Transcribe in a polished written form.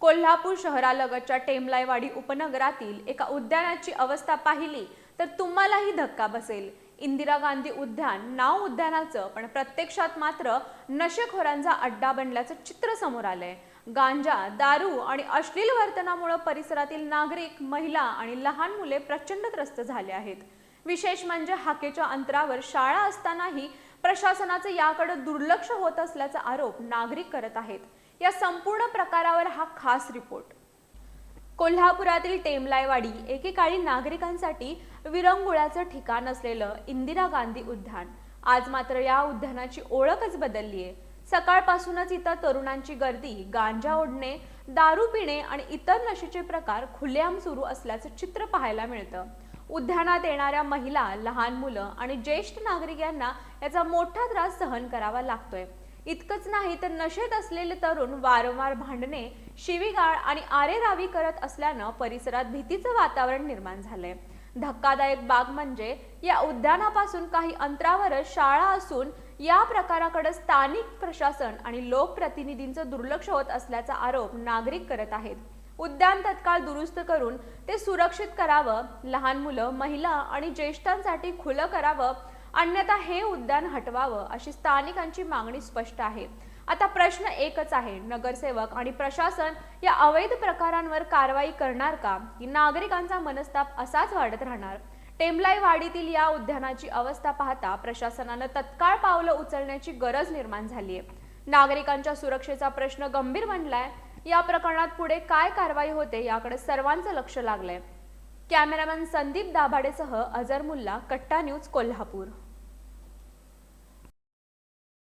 कोल्हापूर शहरालगतच्या टेमलाईवाडी उपनगरातील एका उद्यानाची अवस्था पाहिली तर तुम्हालाही धक्का बसेल। इंदिरा गांधी उद्यान नाव उद्यानाचं, पण प्रत्यक्षात मात्र नशेखोरांचा अड्डा बनल्याचं चित्र समोर आलंय। गांजा, दारू आणि अश्लील वर्तनामुळे परिसरातील नागरिक, महिला आणि लहान मुले प्रचंड त्रस्त झाले आहेत। विशेष म्हणजे हाकेच्या अंतरावर शाळा असतानाही प्रशासनाचे याकडे दुर्लक्ष होत असल्याचा आरोप नागरिक करत आहेत। या संपूर्ण प्रकारावर हा खास रिपोर्ट। कोल्हापुरातील टेमलाईवाडी एकेकाळी नागरिकांसाठी विरंगुळ्याचं ठिकाण असलेलं इंदिरा गांधी उद्यान आज मात्र या उद्यानाची ओळखच बदलली आहे। सकाळपासूनच इथं तरुणांची गर्दी, गांजा ओढणे, दारू पिणे आणि इतर नशेचे प्रकार खुलेआम सुरू असल्याचं चित्र पाहायला मिळतं। उद्यानात येणाऱ्या महिला, लहान मुलं आणि ज्येष्ठ नागरिक यांना याचा मोठा त्रास सहन करावा लागतोय। इतकंच नाही तर नशेत असलेले तरुण वारंवार भांडणे, शिवीगाळ आणि आरेरावी करत असल्यानं परिसरात भीतीचं वातावरण निर्माण झालंय। धक्कादायक बाब म्हणजे या उद्यानापासून काही अंतरावरच शाळा असून या प्रकाराकडे स्थानिक प्रशासन आणि लोकप्रतिनिधींचं दुर्लक्ष होत असल्याचा आरोप नागरिक करत आहेत। उद्यान तत्काळ दुरुस्त करून ते सुरक्षित करावं, लहान मुलं, महिला आणि ज्येष्ठांसाठी खुलं करावं, अन्यथा हे उद्यान हटवावं अशी स्थानिकांची मागणी स्पष्ट आहे। आता प्रश्न एकच आहे, नगरसेवक आणि प्रशासन या अवैध प्रकारांवर कारवाई करणार का, की नागरिकांचा मनस्ताप असाच वाढत राहणार? टेमलाईवाडीतील या उद्यानाची अवस्था पाहता प्रशासनानं तत्काळ पावलं उचलण्याची गरज निर्माण झाली आहे। नागरिकांच्या सुरक्षेचा प्रश्न गंभीर बनलाय। या प्रकरणात पुढे काय कारवाई होते याकडे सर्वांचं लक्ष लागलंय। कॅमेरामॅन संदीप दाभाडेसह अजर मुल्ला, कट्टा न्यूज, कोल्हापूर।